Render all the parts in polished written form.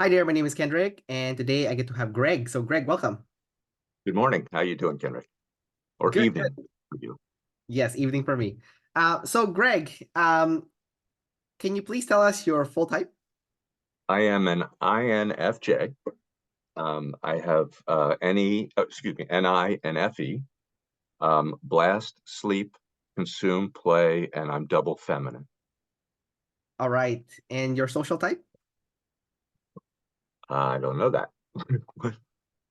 Hi there, my name is Kendrick, and today I get to have Greg. So, Greg, welcome. Good morning. How you doing, Kendrick? Or Good, good. evening for you? Yes, evening for me. Greg, can you please tell us your full type? I am an INFJ. I have NI and FE. Blast, sleep, consume, play, and I'm double feminine. All right, and your social type? I don't know that.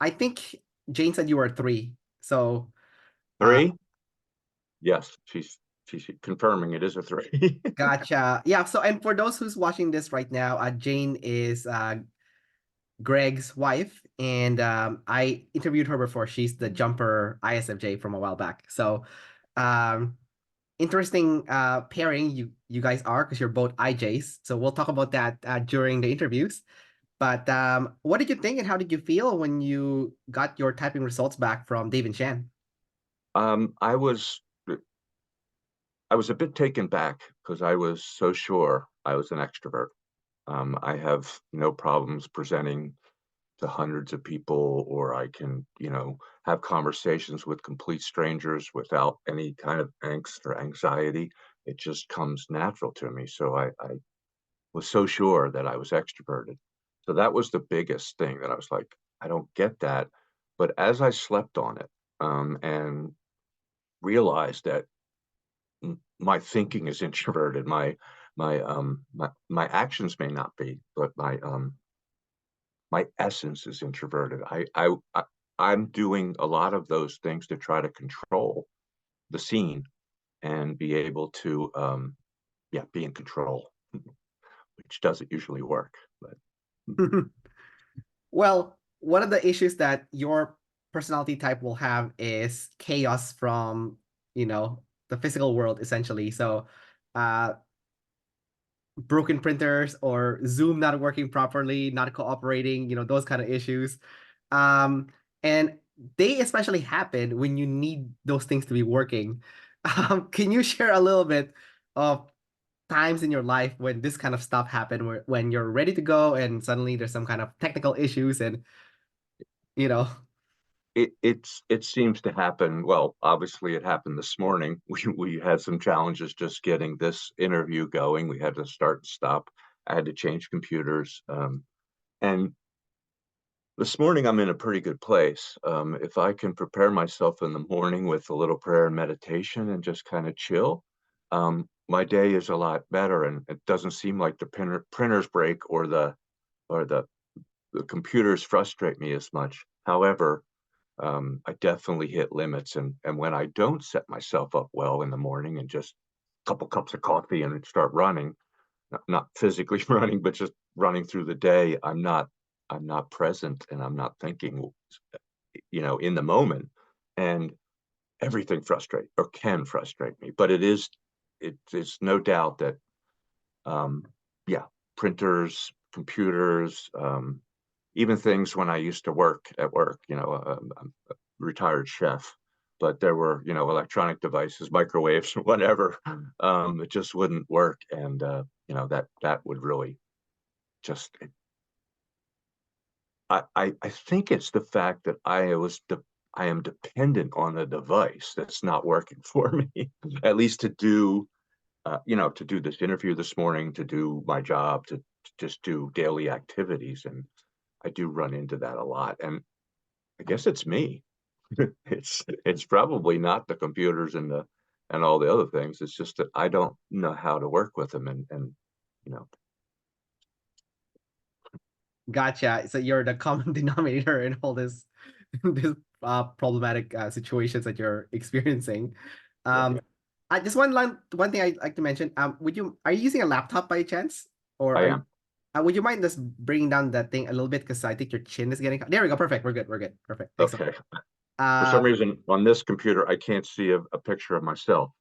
I think Jane said you were three. So, uh, Three? Yes, she's confirming it is a three. gotcha. Yeah. So, and for those who's watching this right now, Jane is Greg's wife, and I interviewed her before. She's the Jumper ISFJ from a while back. So, um, interesting pairing you guys are because you're both IJs. So we'll talk about that during the interviews. But what did you think and how did you feel when you got your typing results back from Dave and Shan? Um, I was I was a bit taken back because I was so sure I was an extrovert. I have no problems presenting to hundreds of people, or I can, have conversations with complete strangers without any kind of angst or anxiety. It just comes natural to me. So I was so sure that I was extroverted. So that was the biggest thing that I was like, I don't get that. But as I slept on it, and realized that my thinking is introverted, my actions may not be, but my essence is introverted. I'm doing a lot of those things to try to control the scene and be able to be in control, which doesn't usually work. But Well, one of the issues that your personality type will have is chaos from, the physical world essentially. So, uh, broken printers or Zoom not working properly, not cooperating, those kind of issues. Um, and they especially happen when you need those things to be working. Can you share a little bit of times in your life when this kind of stuff happened, where when you're ready to go and suddenly there's some kind of technical issues and you know, it seems to happen. Well, obviously, it happened this morning. We had some challenges just getting this interview going. We had to start and stop. I had to change computers, and this morning, I'm in a pretty good place. If I can prepare myself in the morning with a little prayer and meditation and just kind of chill, my day is a lot better, and it doesn't seem like the printers break or the computers frustrate me as much. However, I definitely hit limits, and when I don't set myself up well in the morning and just a couple cups of coffee and start running, not physically running, but just running through the day, I'm not present and I'm not thinking, in the moment. And everything frustrate or can frustrate me. But it's no doubt that um yeah, printers, computers, even things when I used to work at work, I'm a retired chef, but there were, electronic devices, microwaves, whatever. It just wouldn't work. And that would really just I think it's the fact that I am dependent on a device that's not working for me, at least to do this interview this morning, to do my job, to just do daily activities. And I do run into that a lot. And I guess it's me. It's probably not the computers and all the other things. It's just that I don't know how to work with them. And you know, gotcha. So you're the common denominator in all this problematic situations that you're experiencing. yeah, Um, I just one thing I'd like to mention. Are you using a laptop by chance, or I are you, am. would you mind just bringing down that thing a little bit because I think your chin is getting. There we go. Perfect. We're good. We're good. Perfect. Thanks so Okay. much. For some reason, on this computer, I can't see a picture of myself.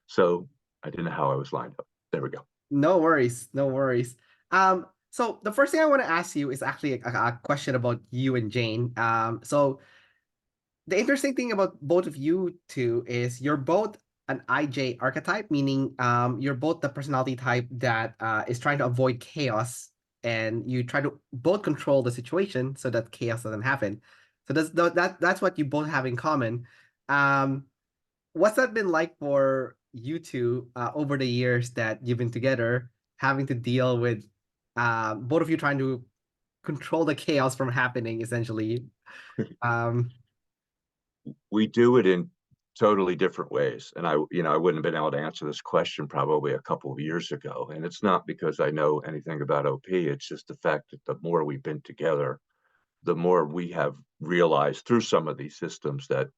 So I didn't know how I was lined up. There we go. No worries. No worries. So the first thing I want to ask you is actually a question about you and Jane. So the interesting thing about both of you two is you're both an IJ archetype, meaning you're both the personality type that is trying to avoid chaos and you try to both control the situation so that chaos doesn't happen. So that's what you both have in common. Um, what's that been like for you two over the years that you've been together, having to deal with both of you trying to control the chaos from happening, essentially? Um, We do it in totally different ways. And I wouldn't have been able to answer this question probably a couple of years ago. And it's not because I know anything about OP. It's just the fact that the more we've been together, the more we have realized through some of these systems that,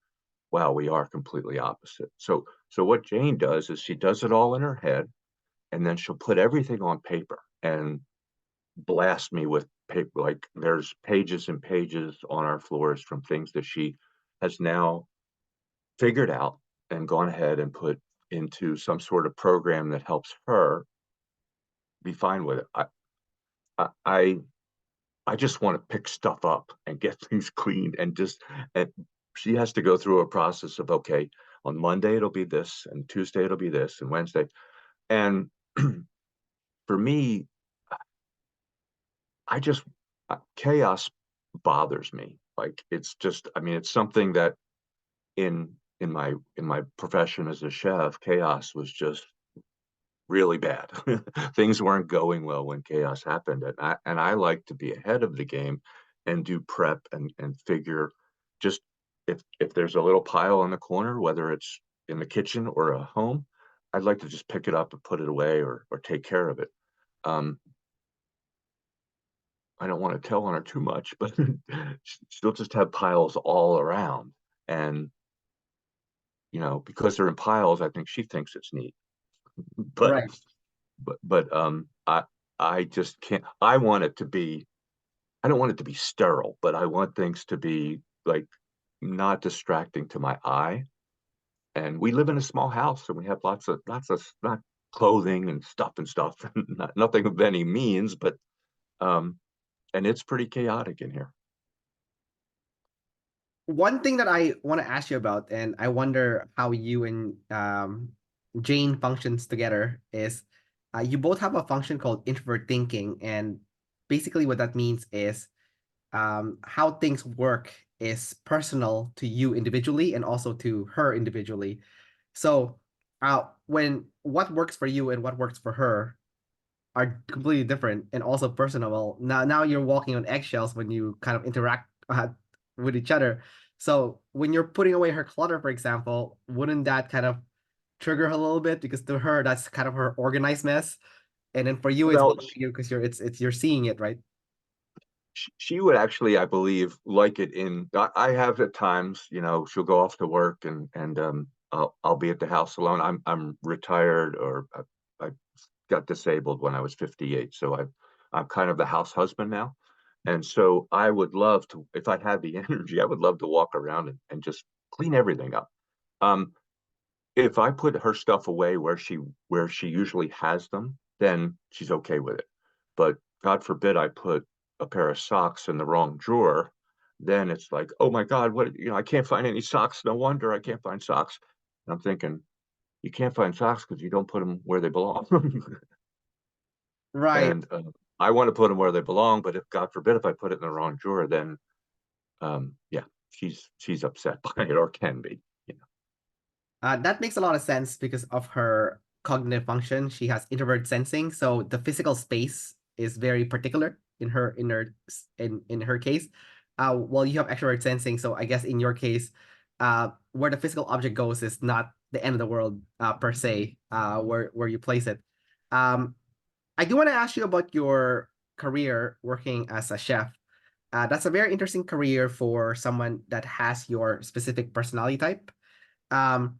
wow, we are completely opposite. So what Jane does is she does it all in her head, and then she'll put everything on paper and blast me with paper. Like there's pages and pages on our floors from things that she has now figured out and gone ahead and put into some sort of program that helps her be fine with it. I I just want to pick stuff up and get things cleaned and she has to go through a process of, okay, on Monday it'll be this, and Tuesday it'll be this, and Wednesday. And for me, I just chaos bothers me. Like it's just, I mean, it's something that in my profession as a chef, chaos was just really bad. Things weren't going well when chaos happened, and I like to be ahead of the game and do prep and figure just if there's a little pile in the corner, whether it's in the kitchen or a home, I'd like to just pick it up and put it away or take care of it. Um, I don't want to tell on her too much, but she'll just have piles all around, and because they're in piles, I think she thinks it's neat. But right. I just can't. I want it to be. I don't want it to be sterile, but I want things to be like not distracting to my eye. And we live in a small house, and we have lots of not clothing and stuff, nothing of any means, but um, and it's pretty chaotic in here. One thing that I want to ask you about, and I wonder how you and Jane functions together, is you both have a function called introvert thinking, and basically what that means is how things work is personal to you individually and also to her individually. So, when what works for you and what works for her are completely different and also personal. Now you're walking on eggshells when you kind of interact with each other. So when you're putting away her clutter, for example, wouldn't that kind of trigger her a little bit because to her that's kind of her organized mess, and then for you it's Well, bothering you because it's you're seeing it, right? she would actually, I believe, like it in. I have at times, she'll go off to work and I'll be at the house alone. I'm retired, or I got disabled when I was 58, so I'm kind of the house husband now. And so I would love to, if I had the energy, I would love to walk around and just clean everything up. Um, if I put her stuff away where she usually has them, then she's okay with it. But God forbid I put a pair of socks in the wrong drawer, then it's like, oh my God, what I can't find any socks. No wonder I can't find socks. And I'm thinking, you can't find socks because you don't put them where they belong. Right. And I want to put them where they belong, but if God forbid if I put it in the wrong drawer, then yeah, she's upset by it or can be. That makes a lot of sense because of her cognitive function. She has introvert sensing, so the physical space is very particular in her case. Well, you have extrovert sensing, so I guess in your case, where the physical object goes is not the end of the world per se. Where you place it. Um, I do want to ask you about your career working as a chef. That's a very interesting career for someone that has your specific personality type. um,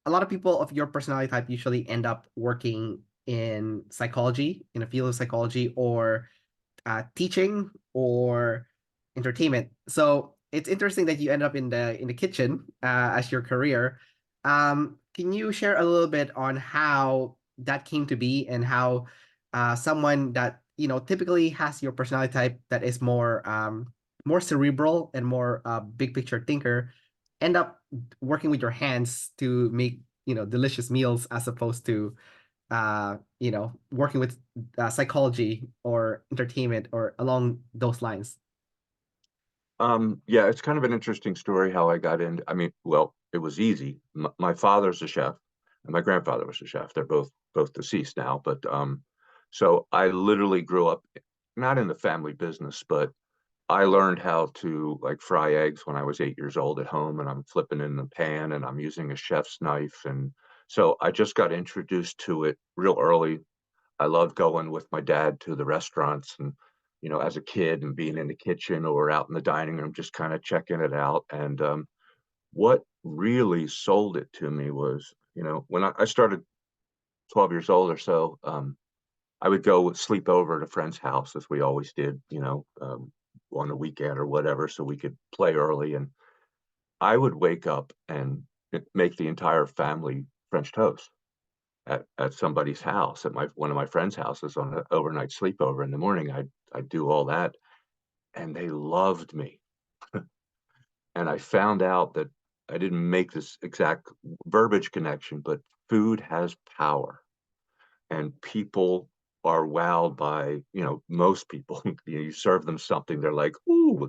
a lot of people of your personality type usually end up working in psychology, in a field of psychology, or teaching or entertainment. So it's interesting that you end up in the kitchen as your career. Can you share a little bit on how that came to be and how someone that typically has your personality type that is more cerebral and more big picture thinker end up working with your hands to make delicious meals as opposed to working with psychology or entertainment or along those lines? Yeah, it's kind of an interesting story how I got into. I mean, well, it was easy. My father's a chef, and my grandfather was a chef. They're both deceased now, but so I literally grew up not in the family business, but I learned how to like fry eggs when I was 8 years old at home, and I'm flipping in the pan and I'm using a chef's knife, and so I just got introduced to it real early. I loved going with my dad to the restaurants and, as a kid and being in the kitchen or out in the dining room, just kind of checking it out. And what really sold it to me was, when I started 12 years old or so, I would go sleep over at a friend's house as we always did, on the weekend or whatever, so we could play early. And I would wake up and make the entire family French toast at somebody's house, at my one of my friends' houses on an overnight sleepover. In the morning, I'd do all that, and they loved me. And I found out that I didn't make this exact verbiage connection, but food has power, and people are wowed by, most people. You serve them something, they're like, "Ooh,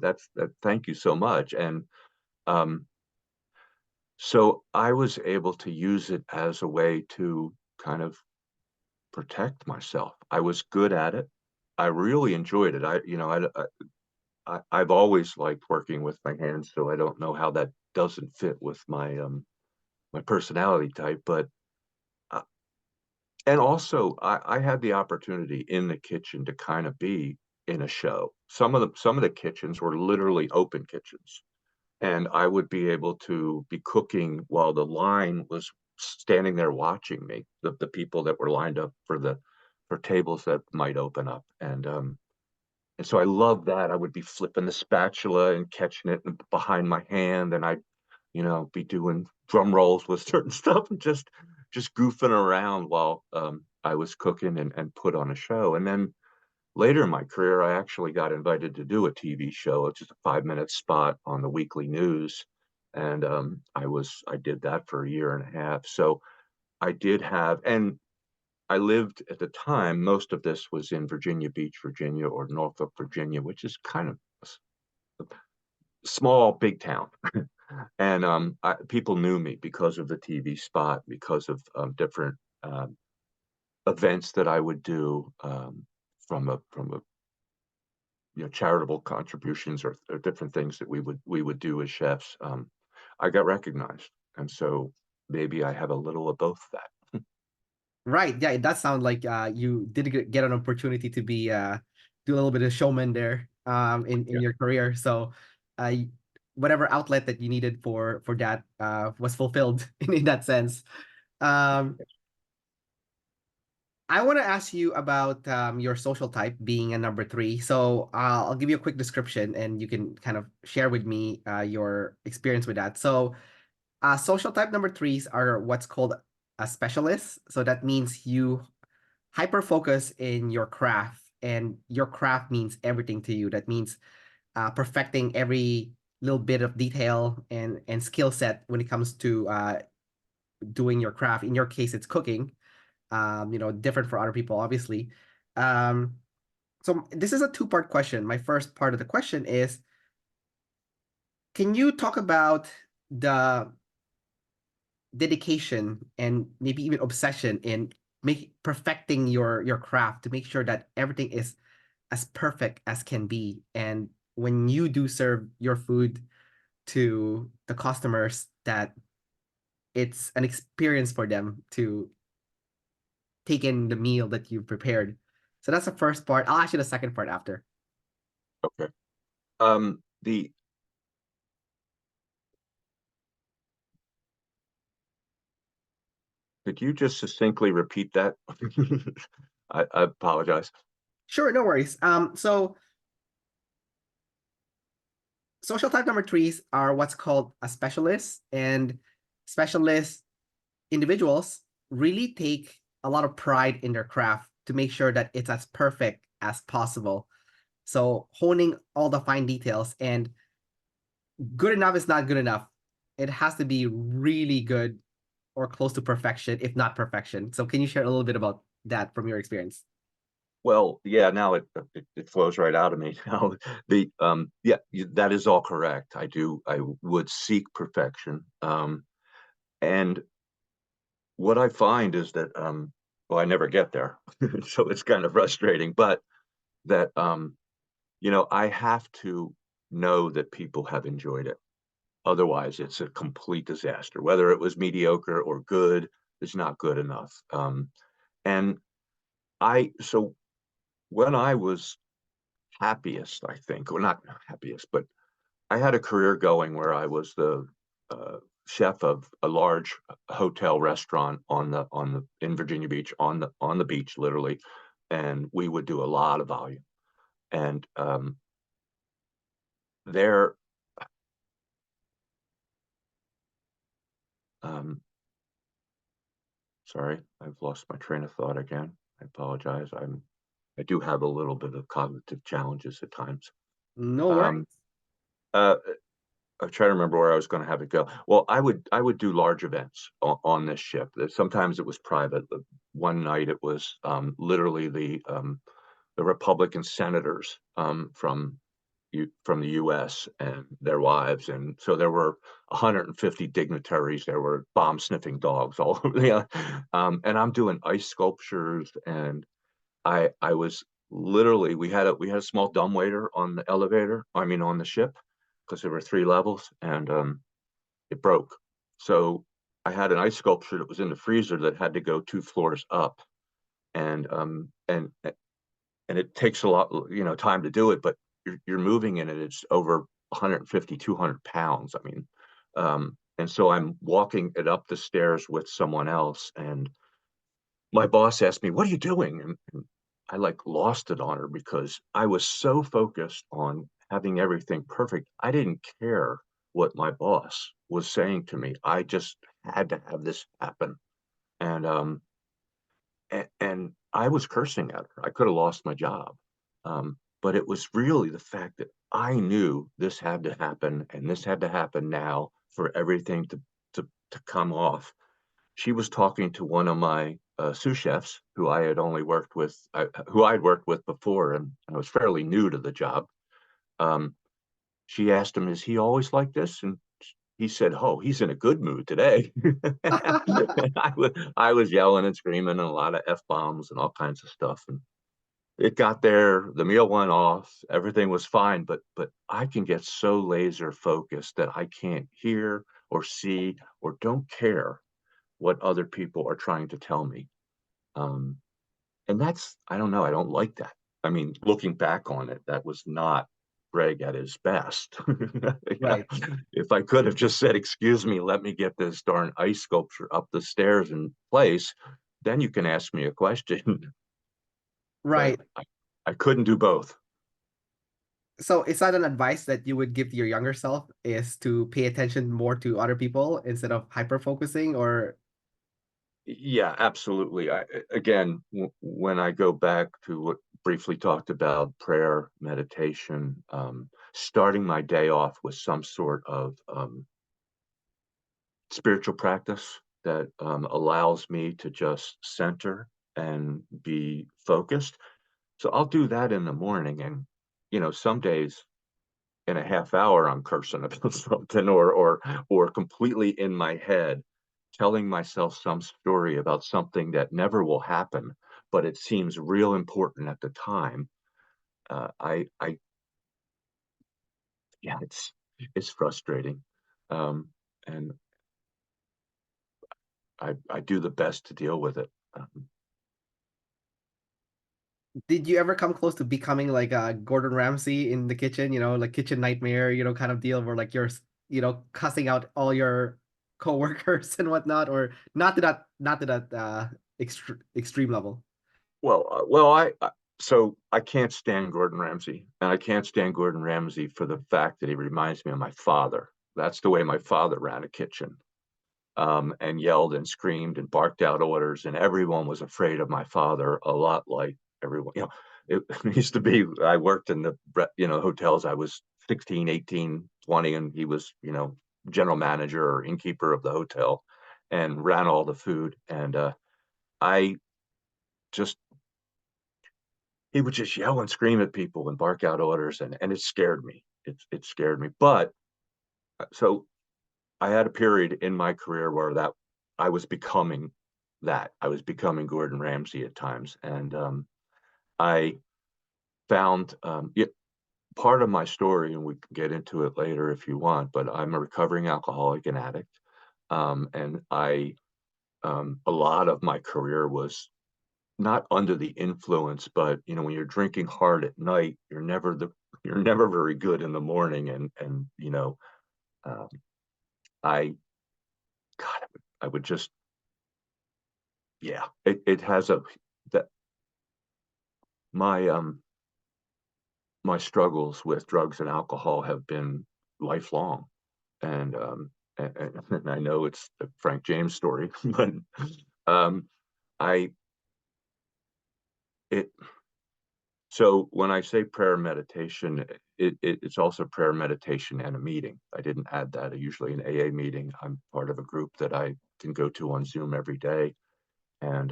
thank you so much." And um, so I was able to use it as a way to kind of protect myself. I was good at it. I really enjoyed it. I've always liked working with my hands, so I don't know how that doesn't fit with my personality type. But uh, and also I had the opportunity in the kitchen to kind of be in a show. Some of the kitchens were literally open kitchens, and I would be able to be cooking while the line was standing there watching me, the people that were lined up for tables that might open up. And so I love that. I would be flipping the spatula and catching it behind my hand, and I'd, be doing drum rolls with certain stuff and just goofing around while I was cooking and put on a show. And then later in my career, I actually got invited to do a TV show. It's just a 5-minute spot on the weekly news. And I did that for a year and a half. So I did have, and I lived at the time, most of this was in Virginia Beach, Virginia, or Norfolk, Virginia, which is kind of a small, big town. And people knew me because of the TV spot, because of different events that I would do from a charitable contributions or different things that we would do as chefs. I got recognized, and so maybe I have a little of both of that. Right. Yeah, it does sound like you did get an opportunity to be do a little bit of showman there in Yeah. your career. So uh whatever outlet that you needed for that was fulfilled in that sense. Um I want to ask you about your social type being a number three. So I'll give you a quick description and you can kind of share with me your experience with that. So social type number threes are what's called a specialist. So that means you hyper focus in your craft, and your craft means everything to you. That means perfecting every little bit of detail and skill set when it comes to doing your craft. In your case, it's cooking. Different for other people, obviously. Um, so this is a two-part question. My first part of the question is, can you talk about the dedication and maybe even obsession in make perfecting your craft to make sure that everything is as perfect as can be? And when you do serve your food to the customers, that it's an experience for them to take in the meal that you prepared. So that's the first part. I'll ask you the second part after. Okay. The Could you just succinctly repeat that? I apologize. Sure, no worries. So social type number threes are what's called a specialist, and specialist individuals really take a lot of pride in their craft to make sure that it's as perfect as possible. So honing all the fine details, and good enough is not good enough. It has to be really good or close to perfection, if not perfection. So can you share a little bit about that from your experience? Well, yeah, now it flows right out of me now. Yeah, that is all correct. I would seek perfection. And what I find is that well, I never get there. So it's kind of frustrating, but that I have to know that people have enjoyed it. Otherwise, it's a complete disaster. Whether it was mediocre or good, it's not good enough. And so when I was happiest, I think, or not happiest, but I had a career going where I was the uh, chef of a large hotel restaurant in Virginia Beach on the beach, literally, and we would do a lot of volume. And there, um, sorry, I've lost my train of thought again. I apologize. I do have a little bit of cognitive challenges at times. No Um, worries. uh, I'm trying to remember where I was going to have it go. Well, I would do large events on this ship. Sometimes it was private. One night it was literally the Republican senators from the U.S. and their wives, and so there were 150 dignitaries. There were bomb sniffing dogs all over. Yeah, and I'm doing ice sculptures, and I was literally we had a small dumbwaiter on the elevator. I mean, on the ship, because there were 3 levels, and it broke. So I had an ice sculpture that was in the freezer that had to go 2 floors up, and it takes a lot, time to do it, but you're moving in it. It's over 150, 200 pounds. I mean, and so I'm walking it up the stairs with someone else, and my boss asked me, "What are you doing?" And I like lost it on her because I was so focused on having everything perfect. I didn't care what my boss was saying to me. I just had to have this happen. And I was cursing at her. I could have lost my job. But it was really the fact that I knew this had to happen and this had to happen now for everything to come off. She was talking to one of my sous chefs who I had only worked with, who I'd worked with before, and I was fairly new to the job. Um, she asked him, "Is he always like this?" And he said, "Oh, he's in a good mood today." I was yelling and screaming and a lot of f bombs and all kinds of stuff, and it got there. The meal went off. Everything was fine, but I can get so laser focused that I can't hear or see or don't care what other people are trying to tell me. Um, and that's, I don't know, I don't like that. I mean, looking back on it, that was not Greg at his best. Right. If I could have just said, "Excuse me, let me get this darn ice sculpture up the stairs in place," then you can ask me a question. But Right. I couldn't do both. So is that an advice that you would give to your younger self is to pay attention more to other people instead of hyper focusing or Yeah, absolutely. Again, when I go back to what briefly talked about prayer, meditation, starting my day off with some sort of spiritual practice that allows me to just center and be focused. So I'll do that in the morning, and some days in a half hour I'm cursing about something, or completely in my head telling myself some story about something that never will happen, but it seems real important at the time. I Yeah, it's frustrating, and I do the best to deal with it. did you ever come close to becoming like a Gordon Ramsay in the kitchen, like kitchen nightmare, kind of deal where like you're, cussing out all your coworkers and whatnot, or not to that extreme level? So I can't stand Gordon Ramsay, and I can't stand Gordon Ramsay for the fact that he reminds me of my father. That's the way my father ran a kitchen, and yelled and screamed and barked out orders, and everyone was afraid of my father, a lot like everyone. It used to be, I worked in the hotels. I was 16, 18, 20, and he was general manager or innkeeper of the hotel, and ran all the food. And I just he would just yell and scream at people and bark out orders, and it scared me. It scared me. But so I had a period in my career where that I was becoming that. I was becoming Gordon Ramsay at times, and I found part of my story, and we can get into it later if you want. But I'm a recovering alcoholic and addict, and I a lot of my career was not under the influence, but when you're drinking hard at night, you're never very good in the morning, and um, I God, I would just yeah, it has a that my my struggles with drugs and alcohol have been lifelong, and and I know it's the Frank James story, but um, I it so when I say prayer meditation, it's also prayer meditation and a meeting. I didn't add that. Usually an AA meeting. I'm part of a group that I can go to on Zoom every day, and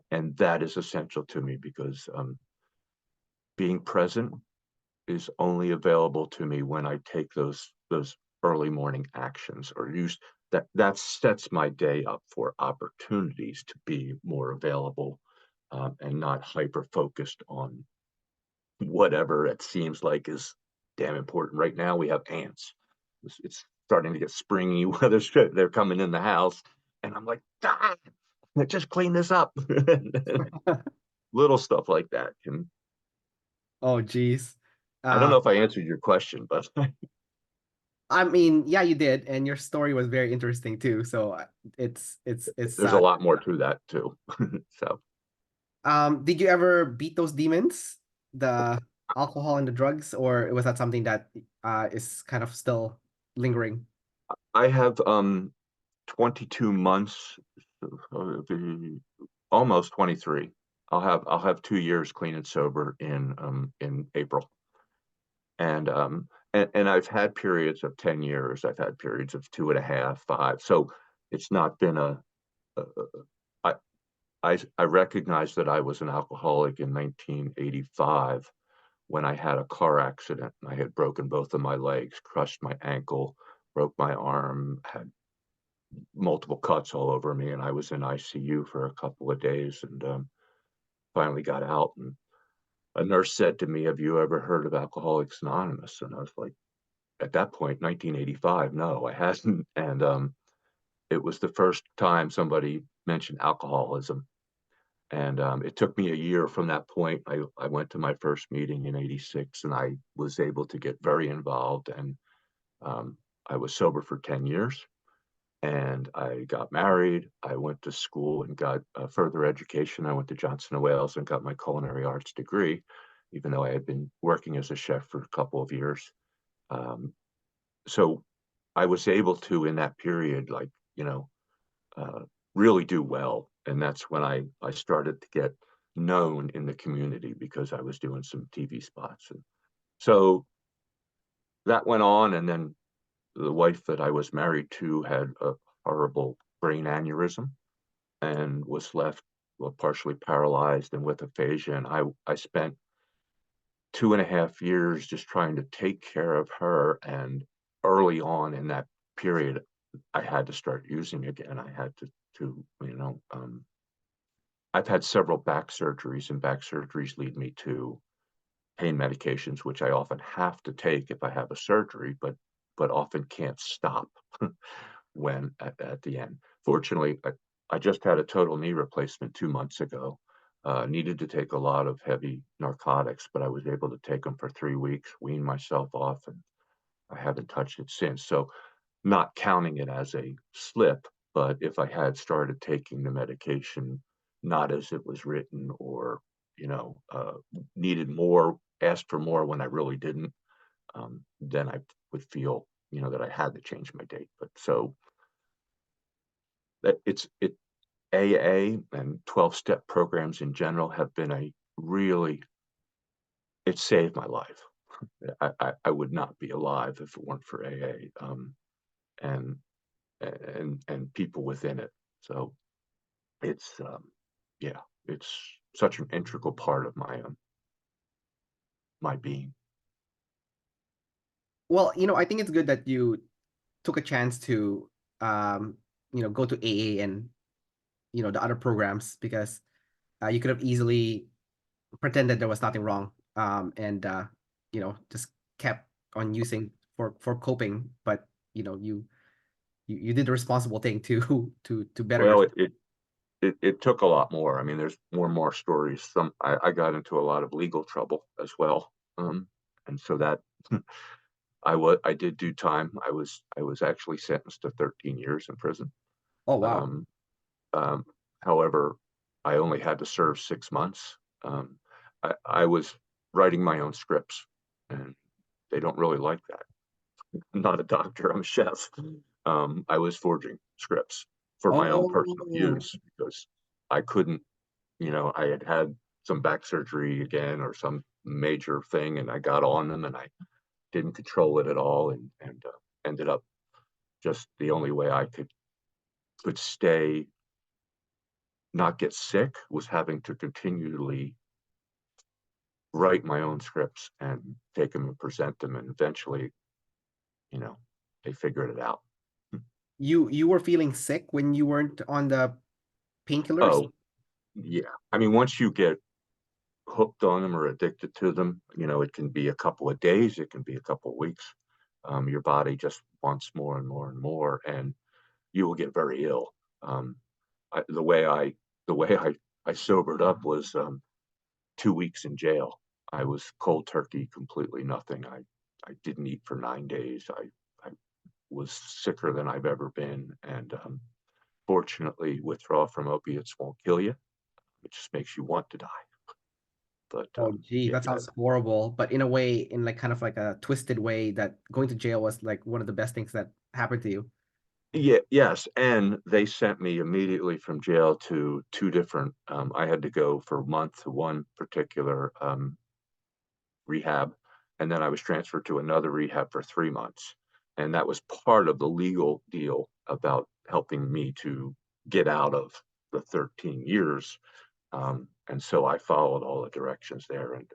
and that is essential to me because being present is only available to me when I take those early morning actions or use that sets my day up for opportunities to be more available, and not hyper focused on whatever it seems like is damn important. Right now we have ants. It's starting to get springy weather. They're coming in the house, and I'm like, ah, just clean this up. Little stuff like that can. Oh, geez. I don't Uh, know if I answered your question, but I mean, yeah, you did, and your story was very interesting too. So it's there's a lot more to that too. So did you ever beat those demons, the alcohol and the drugs, or was that something that is kind of still lingering? I have 22 months, almost 23. I'll have 2 years clean and sober in April. And I've had periods of 10 years. I've had periods of two and a half, five. So it's not been a I I recognized that I was an alcoholic in 1985 when I had a car accident. I had broken both of my legs, crushed my ankle, broke my arm, had multiple cuts all over me, and I was in ICU for a couple of days, and finally got out. And a nurse said to me, "Have you ever heard of Alcoholics Anonymous?" And I was like, at that point, 1985, no, I hadn't. And it was the first time somebody mentioned alcoholism. And it took me a year from that point. I went to my first meeting in '86, and I was able to get very involved. And um, I was sober for 10 years. And I got married. I went to school and got further education. I went to Johnson& Wales and got my culinary arts degree, even though I had been working as a chef for a couple of years. Um, so I was able to, in that period, like, you know, uh, really do well. And that's when I started to get known in the community because I was doing some TV spots. And so that went on. And then the wife that I was married to had a horrible brain aneurysm and was left, well, partially paralyzed and with aphasia. And I spent 2.5 years just trying to take care of her. And early on in that period, I had to start using again. I had to I've had several back surgeries, and back surgeries lead me to pain medications, which I often have to take if I have a surgery, but often can't stop when at the end. Fortunately, I just had a total knee replacement 2 months ago. Needed to take a lot of heavy narcotics, but I was able to take them for 3 weeks, wean myself off, and I haven't touched it since. So not counting it as a slip, but if I had started taking the medication not as it was written, or you know uh, needed more, asked for more when I really didn't, then I would feel that I had to change my date. But so that it AA and 12-step programs in general have been a really it saved my life. I would not be alive if it weren't for AA. And and people within it. So it's yeah, it's such an integral part of my being. Well, I think it's good that you took a chance to um, go to AA and the other programs, because you could have easily pretended there was nothing wrong, and just kept on using for coping, but you did the responsible thing to to better Well, yourself. it took a lot more. I mean, there's more and more stories. I got into a lot of legal trouble as well, and so that I did do time. I was actually sentenced to 13 years in prison. Oh, wow. Um, um, However, I only had to serve 6 months. I was writing my own scripts, and they don't really like that. I'm not a doctor, I'm a chef. I was forging scripts for my own personal Oh, use because I couldn't, I had had some back surgery again or some major thing, and I got on them and I didn't control it at all, and ended up just the only way I could stay, not get sick, was having to continually write my own scripts and take them and present them, and eventually, you know, they figured it out. you were feeling sick when you weren't on the painkillers? Oh, yeah. I mean, once you get hooked on them or addicted to them, it can be a couple of days, it can be a couple of weeks. Your body just wants more and more and more, and you will get very ill. Um, I, the way I sobered up was 2 weeks in jail. I was cold turkey, completely nothing. I didn't eat for 9 days. I was sicker than I've ever been, and fortunately, withdrawal from opiates won't kill you. It just makes you want to die. But Oh, gee, yeah, that sounds horrible. But in a way, in like kind of like a twisted way, that going to jail was like one of the best things that happened to you. yeah, yes, and they sent me immediately from jail to two different. I had to go for a month to one particular rehab, and then I was transferred to another rehab for 3 months, and that was part of the legal deal about helping me to get out of the 13 years. And so I followed all the directions there, and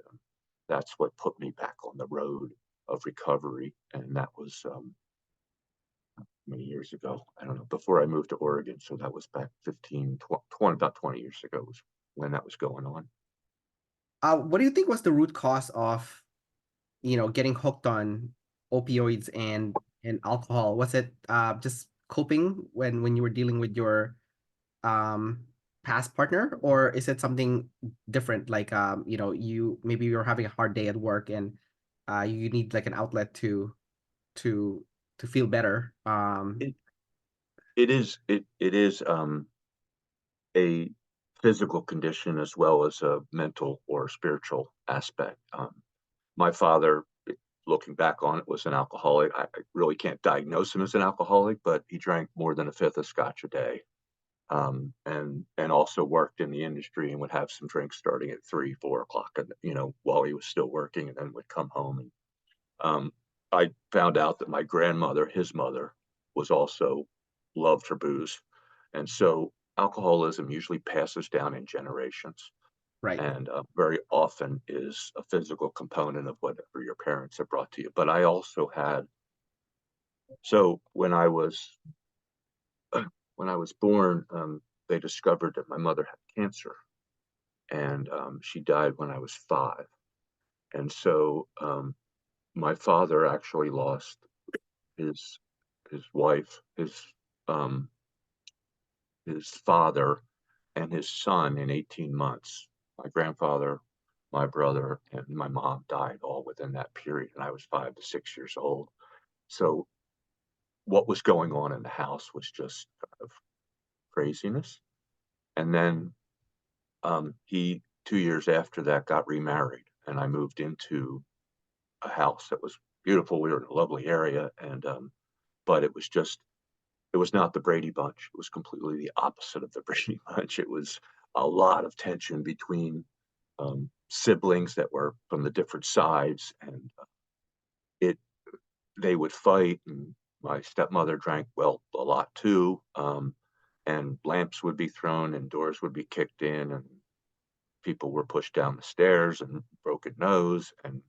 that's what put me back on the road of recovery. And that was many years ago. I don't know, before I moved to Oregon. So that was back 15, 20, about 20 years ago was when that was going on. What do you think was the root cause of, getting hooked on opioids and alcohol? Was it just coping when you were dealing with your um past partner, or is it something different? Like you maybe you're having a hard day at work, and you need like an outlet to to feel better. It, it is a physical condition as well as a mental or spiritual aspect. My father, looking back on it, was an alcoholic. I really can't diagnose him as an alcoholic, but he drank more than a fifth of scotch a day, and also worked in the industry and would have some drinks starting at 3, 4 o'clock, and while he was still working, and then would come home. And um, I found out that my grandmother, his mother, was also loved her booze, and so alcoholism usually passes down in generations, Right. and very often is a physical component of whatever your parents have brought to you. But I also had, so when I was born, they discovered that my mother had cancer, and she died when I was 5. And so my father actually lost his his wife, um, his father, and his son in 18 months. My grandfather, my brother, and my mom died all within that period, and I was 5 to 6 years old. So what was going on in the house was just kind of craziness. And then he 2 years after that got remarried, and I moved into a house that was beautiful. We were in a lovely area, and but it was not the Brady Bunch. It was completely the opposite of the Brady Bunch. It was a lot of tension between siblings that were from the different sides, and it they would fight, and My stepmother drank, well, a lot too, and lamps would be thrown and doors would be kicked in and people were pushed down the stairs and broken nose and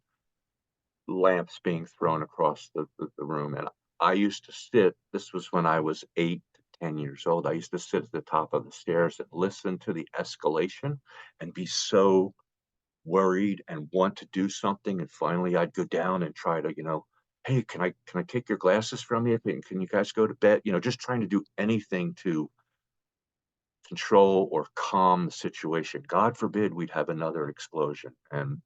lamps being thrown across the room. And I used to sit, this was when I was 8 to 10 years old. I used to sit at the top of the stairs and listen to the escalation and be so worried and want to do something. And finally I'd go down and try to, hey, can I take your glasses from you? Can you guys go to bed? Just trying to do anything to control or calm the situation. God forbid we'd have another explosion. And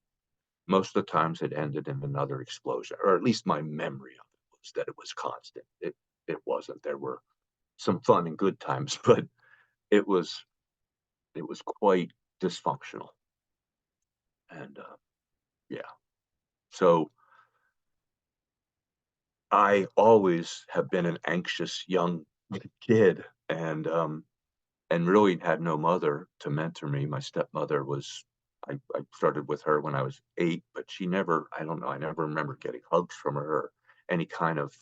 most of the times it ended in another explosion, or at least my memory of it was that it was constant. It wasn't. There were some fun and good times, but it was it was quite dysfunctional. And yeah, so I always have been an anxious young kid, and really had no mother to mentor me. My stepmother was. I started with her when I was 8, but she never. I don't know. I never remember getting hugs from her or any kind of.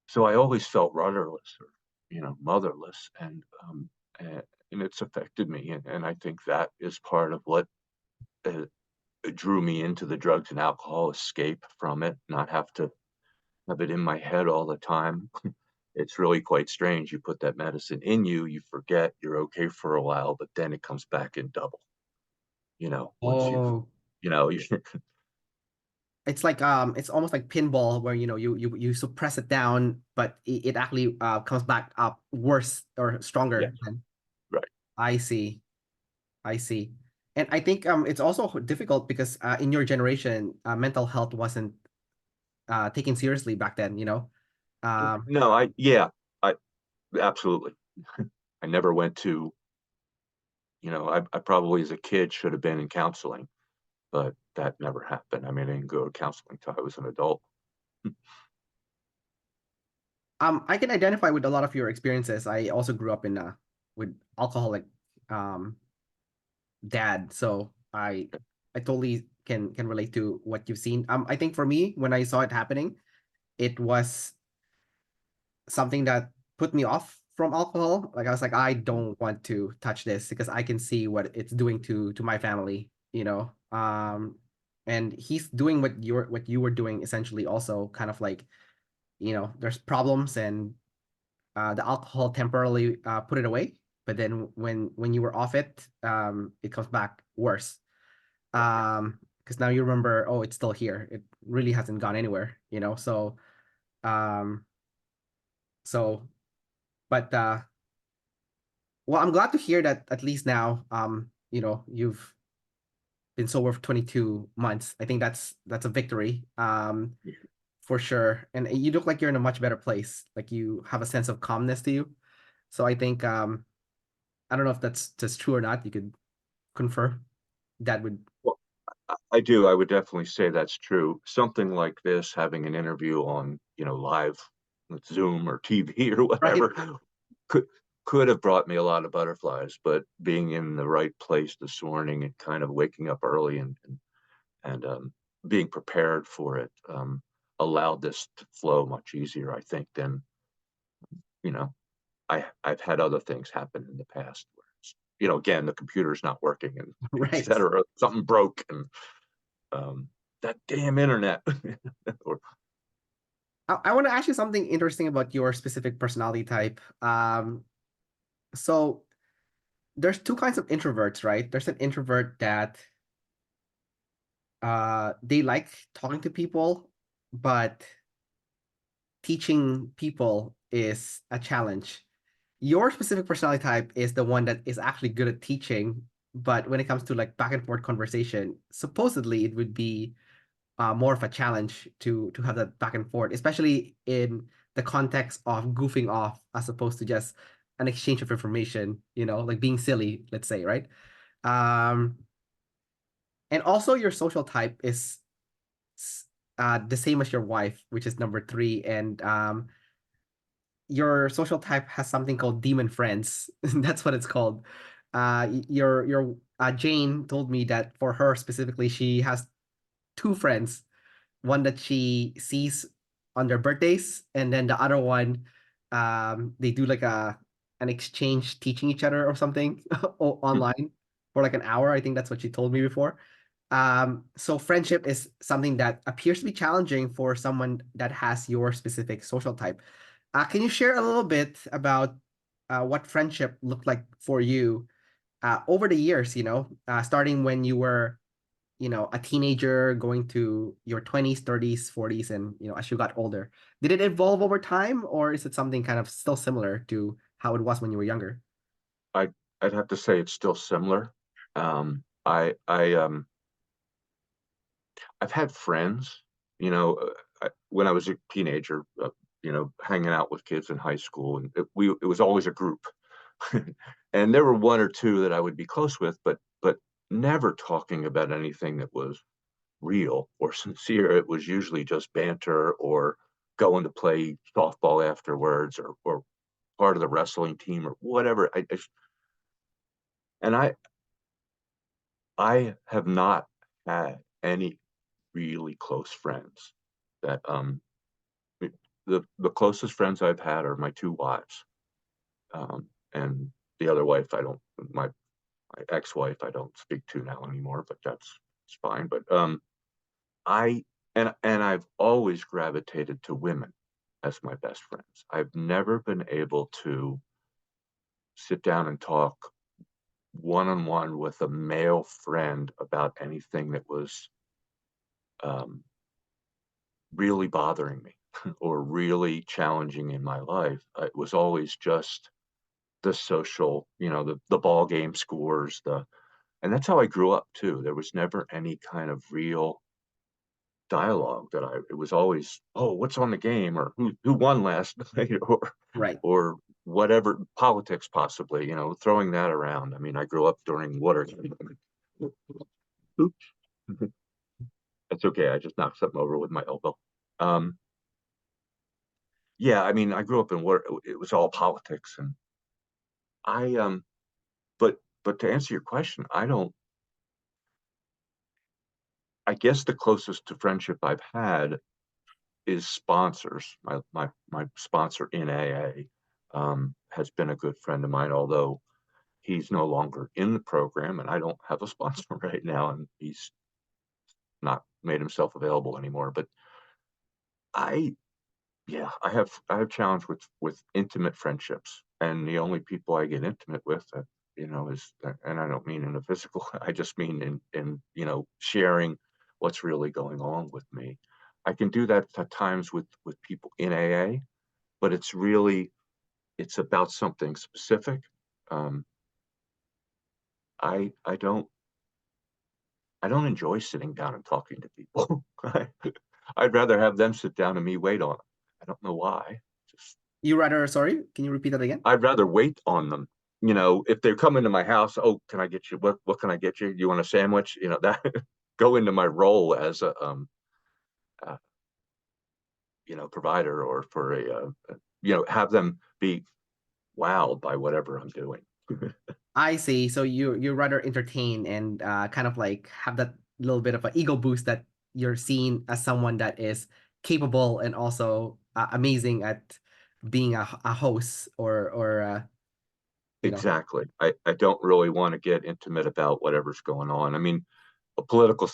So I always felt rudderless or motherless, and it's affected me, and I think that is part of what uh, drew me into the drugs and alcohol, escape from it, not have to have it in my head all the time. It's really quite strange. You put that medicine in you, you forget, you're okay for a while, but then it comes back in double, once you've, Oh, you it's like it's almost like pinball where you suppress it down, but it actually comes back up worse or yes, stronger than. right. I see. I see. And I think it's also difficult because in your generation, mental health wasn't taken seriously back then, you know? Um, No, yeah, I absolutely. I never went to, I probably as a kid should have been in counseling, but that never happened. I mean, I didn't go to counseling until I was an adult. I can identify with a lot of your experiences. I also grew up in with alcoholic um dad, so I totally can relate to what you've seen. I think for me, when I saw it happening, it was something that put me off from alcohol. Like I was like, I don't want to touch this because I can see what it's doing to my family, you know. And he's doing what you were doing essentially also kind of like, there's problems and the alcohol temporarily put it away, but then when you were off it, it comes back worse. Because now you remember, oh, it's still here. It really hasn't gone anywhere, you know. Um, so, but well, I'm glad to hear that at least now, you've been sober for 22 months. I think that's a victory, for sure. And you look like you're in a much better place. Like you have a sense of calmness to you. So I think, I don't know if that's just true or not. You could confirm that would. Well, I do. I would definitely say that's true. Something like this, having an interview on, live with Zoom or TV or Right. whatever, could could have brought me a lot of butterflies. But being in the right place this morning and kind of waking up early and being prepared for it allowed this to flow much easier, I think, than you know I've had other things happen in the past where again the computer's not working and et Right. cetera. Something broke and that damn internet. Or I want to ask you something interesting about your specific personality type. So there's two kinds of introverts, right? There's an introvert that they like talking to people, but teaching people is a challenge. Your specific personality type is the one that is actually good at teaching, but when it comes to like back and forth conversation, supposedly it would be more of a challenge to have that back and forth, especially in the context of goofing off as opposed to just an exchange of information, like being silly, let's say, right? Um, and also your social type is the same as your wife, which is number 3, and your social type has something called demon friends. That's what it's called. Your Jane told me that for her specifically, she has two friends, one that she sees on their birthdays, and then the other one, they do like an exchange teaching each other or something online for like an hour. I think that's what she told me before. So friendship is something that appears to be challenging for someone that has your specific social type. Can you share a little bit about what friendship looked like for you over the years, starting when you were, a teenager going to your 20s, 30s, 40s, and, as you got older? Did it evolve over time, or is it something kind of still similar to how it was when you were younger? I I'd have to say it's still similar. I've had friends, when I was a teenager, hanging out with kids in high school, and it was always a group, and there were one or two that I would be close with, but never talking about anything that was real or sincere. It was usually just banter or going to play softball afterwards or part of the wrestling team or whatever. And I have not had any really close friends that the closest friends I've had are my two wives, and the other wife I don't my ex-wife I don't speak to now anymore, but that's it's fine. But I and I've always gravitated to women as my best friends. I've never been able to sit down and talk one on one with a male friend about anything that was um, really bothering me or really challenging in my life. It was always just the social, the ball game scores, and that's how I grew up too. There was never any kind of real dialogue it was always, oh, what's on the game, or who won last night, Right. or whatever, politics possibly, throwing that around. I mean, I grew up during Watergate. Oops. That's okay. I just knocked something over with my elbow. Um, yeah, I mean, I grew up in what it was all politics, and I but to answer your question, I guess the closest to friendship I've had is sponsors. My sponsor in AA has been a good friend of mine, although he's no longer in the program, and I don't have a sponsor right now, and he's not made himself available anymore. But I yeah, I have challenge with intimate friendships, and the only people I get intimate with, is, and I don't mean in a physical, I just mean in sharing what's really going on with me. I can do that at times with people in AA, but it's about something specific. Um, I don't enjoy sitting down and talking to people. I'd rather have them sit down and me wait on them. I don't know why. Just You rather, sorry, can you repeat that again? I'd rather wait on them. If they're coming to my house, oh, can I get you what can I get you? You want a sandwich? That go into my role as a uh, provider, or for have them be wowed by whatever I'm doing. I see. So you rather entertain and kind of like have that little bit of an ego boost that you're seen as someone that is capable and also amazing at being a host or you know. Exactly. I don't really want to get intimate about whatever's going on. I mean, a political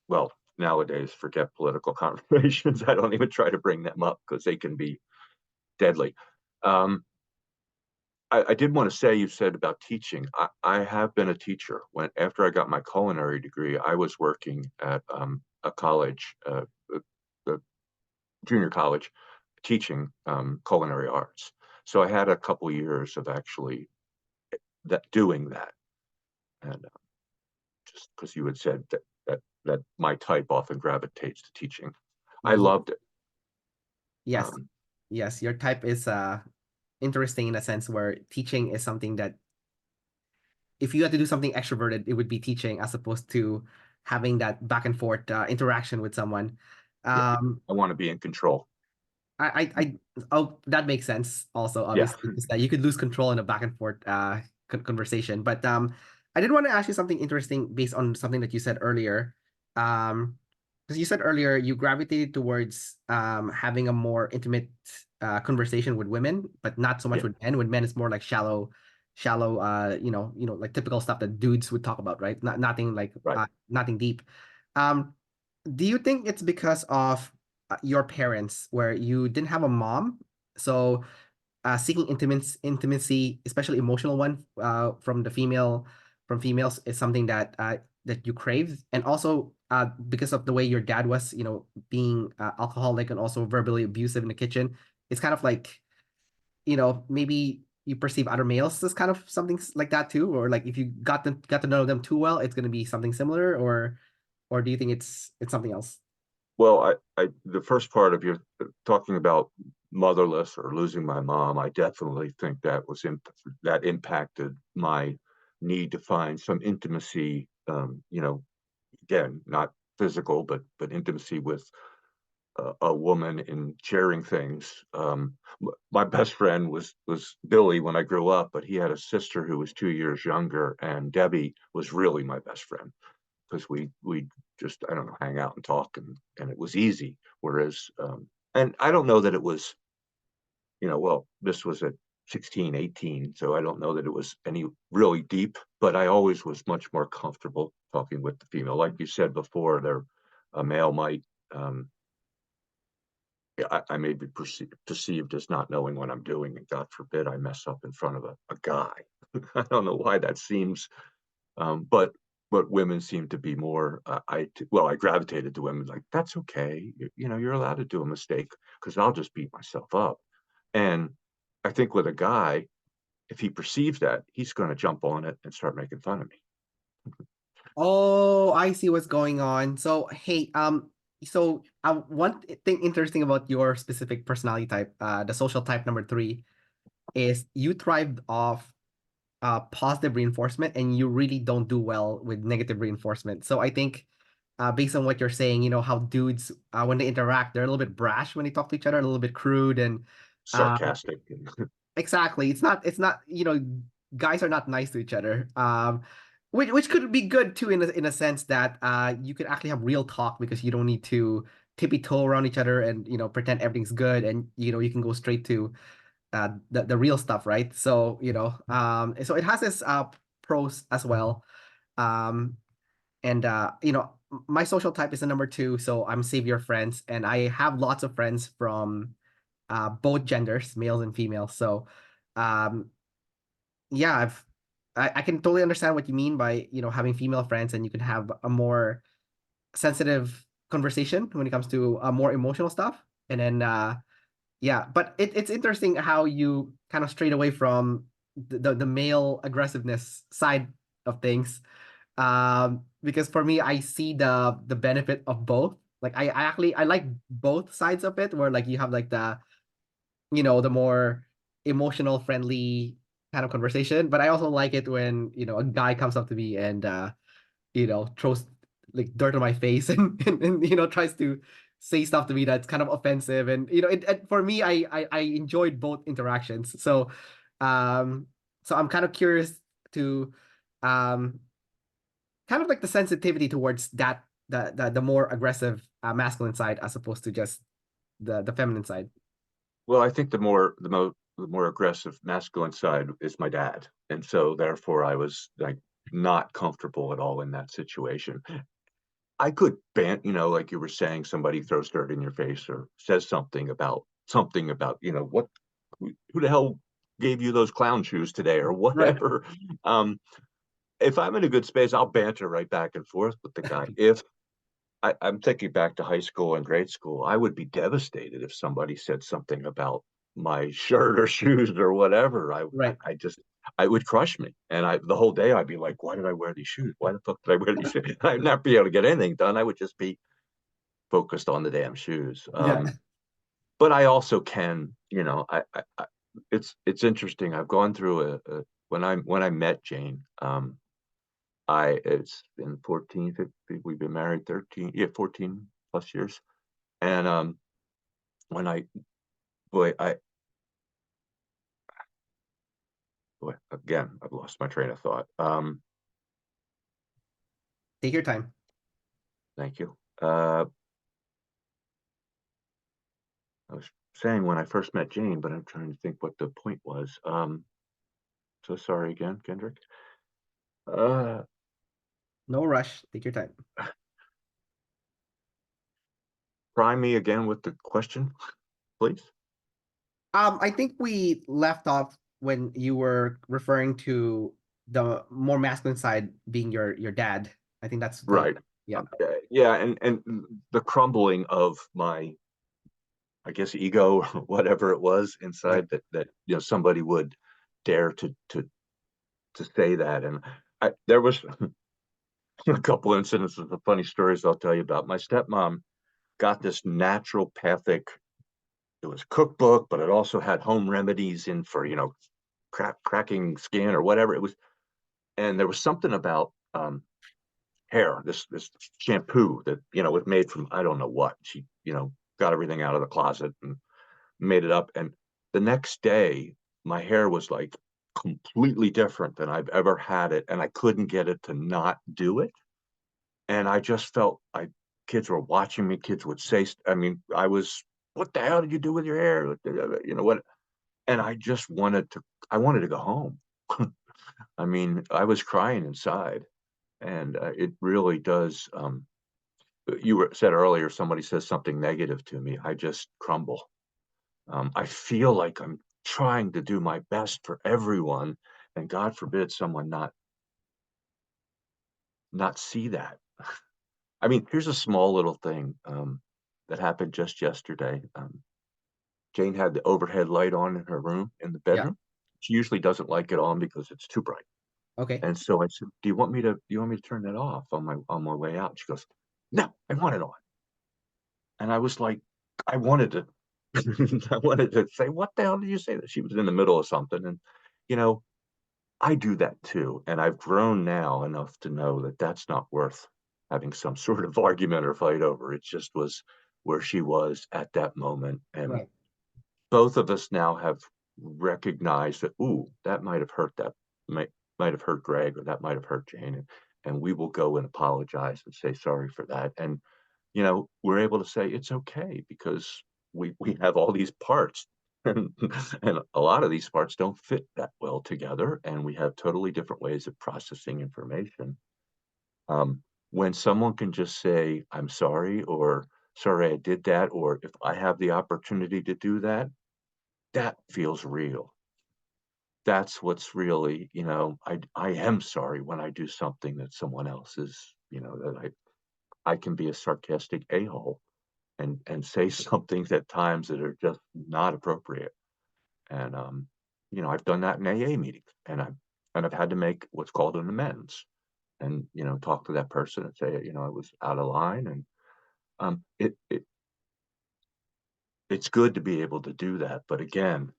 well, nowadays, forget political conversations. I don't even try to bring them up because they can be deadly. Um, I did want to say, you said about teaching. I have been a teacher. After I got my culinary degree, I was working at a college, a junior college, teaching culinary arts. So I had a couple years of actually doing that, and just because you had said that my type often gravitates to teaching, I loved it. Yes. Um, Yes, your type is interesting in a sense where teaching is something that if you had to do something extroverted, it would be teaching as opposed to having that back and forth interaction with someone. yeah, Um, I want to be in control. oh, that makes sense also, Yeah. obviously, is that you could lose control in a back and forth conversation. But I did want to ask you something interesting based on something that you said earlier. Um, because you said earlier you gravitated towards having a more intimate conversation with women, but not so much Yeah, with men. With men, it's more like shallow like typical stuff that dudes would talk about, right? Nothing like right. nothing deep. Um, do you think it's because of your parents, where you didn't have a mom, so seeking intimacy, especially emotional one, from females, is something that you crave, and also because of the way your dad was, being alcoholic and also verbally abusive in the kitchen, it's kind of like, maybe you perceive other males as kind of something like that too, or like if you got to know them too well, it's gonna be something similar, or do you think it's something else? Well, the first part of your talking about motherless or losing my mom, I definitely think that impacted my need to find some intimacy. Again, not physical, but intimacy with a woman in sharing things. My best friend was Billy when I grew up, but he had a sister who was 2 years younger, and Debbie was really my best friend because we just, I don't know, hang out and talk, and it was easy. Whereas and I don't know that it was, well, this was at 16, 18, so I don't know that it was any really deep, but I always was much more comfortable talking with the female. Like you said before, there a male might, I may be perceived as not knowing what I'm doing, and God forbid I mess up in front of a guy. I don't know why that seems, but women seem to be more. I gravitated to women like, that's okay. You're allowed to do a mistake because I'll just beat myself up. And I think with a guy, if he perceives that, he's going to jump on it and start making fun of me. Oh, I see what's going on. So, hey, one thing interesting about your specific personality type, the social type number three, is you thrived off positive reinforcement, and you really don't do well with negative reinforcement. So I think, based on what you're saying, how dudes, when they interact, they're a little bit brash when they talk to each other, a little bit crude, and uh, Sarcastic. exactly. It's not, guys are not nice to each other. Which could be good too, in a sense that you could actually have real talk, because you don't need to tippy toe around each other and pretend everything's good, and you can go straight to the real stuff, right? So, so it has its pros as well. Um, and my social type is a number two, so I'm savior friends, and I have lots of friends from both genders, males and females. So, um, yeah, I can totally understand what you mean by having female friends, and you can have a more sensitive conversation when it comes to more emotional stuff, and then yeah, but it's interesting how you kind of strayed away from the male aggressiveness side of things. Because for me, I see the benefit of both. Like I like both sides of it, where like you have like the more emotional, friendly kind of conversation. But I also like it when, a guy comes up to me and throws like dirt on my face and tries to say stuff to me that's kind of offensive. And for me, I enjoyed both interactions. Um, so I'm kind of curious to um kind of like the sensitivity towards the more aggressive masculine side, as opposed to just the feminine side. Well, I think the more aggressive masculine side is my dad, and so therefore I was like not comfortable at all in that situation. I could like you were saying, somebody throws dirt in your face or says something about, who the hell gave you those clown shoes today or Right. whatever. Um, if I'm in a good space, I'll banter right back and forth with the guy. If I'm thinking back to high school and grade school, I would be devastated if somebody said something about my shirt or shoes or whatever. Right. I just, I would crush me. And the whole day I'd be like, why did I wear these shoes? Why the fuck did I wear these shoes? I'd not be able to get anything done. I would just be focused on the damn shoes. Yeah. But I also can, it's interesting. I've gone through when I met Jane, it's been 14, 15, we've been married 13, yeah, 14 plus years. And when I, boy, I, boy, again, I've lost my train of thought. Take your time. Thank you. I was saying when I first met Jane, but I'm trying to think what the point was. So sorry again, Kendrick. Uh, No rush. Take your time. Try me again with the question, please. I think we left off when you were referring to the more masculine side being your dad. I think that's the Right. yeah, Yeah, and the crumbling of my, I guess, ego or whatever it was right. inside that somebody would dare to say that. And there was a couple incidents of funny stories I'll tell you about. My stepmom got this naturopathic, it was cookbook, but it also had home remedies in for, cracking skin or whatever it was. And there was something about hair, this shampoo that, was made from, I don't know what. She, got everything out of the closet and made it up. And the next day, my hair was like completely different than I've ever had it. And I couldn't get it to not do it. And I just felt like kids were watching me. Kids would say, I mean, I was, what the hell did you do with your hair? You know what? And I wanted to go home. I mean, I was crying inside, and it really does. Said earlier, somebody says something negative to me, I just crumble. I feel like I'm trying to do my best for everyone, and God forbid someone not see that. I mean, here's a small little thing that happened just yesterday. Jane had the overhead light on in her room in the Yeah. bedroom. She usually doesn't like it on because it's too bright. Okay. And so I said, "Do you want me to turn that off on my way out?" She goes, "No, I want it on." And I was like, I wanted to, I wanted to say, "What the hell did you say?" That she was in the middle of something, and you know, I do that too, and I've grown now enough to know that that's not worth having some sort of argument or fight over. It just was where she was at that moment, and Right. both of us now have recognized that, ooh, that might have hurt Greg, or that might have hurt Jane, and we will go and apologize and say sorry for that. And we're able to say it's okay because we have all these parts, and a lot of these parts don't fit that well together, and we have totally different ways of processing information. When someone can just say, "I'm sorry," or "Sorry I did that," or "If I have the opportunity to do that," that feels real. That's what's really, I am sorry when I do something that someone else is, that I can be a sarcastic a-hole and say something at times that are just not appropriate. And I've done that in AA meetings, and I've had to make what's called an amends, and talk to that person and say, I was out of line, and it's good to be able to do that. But again,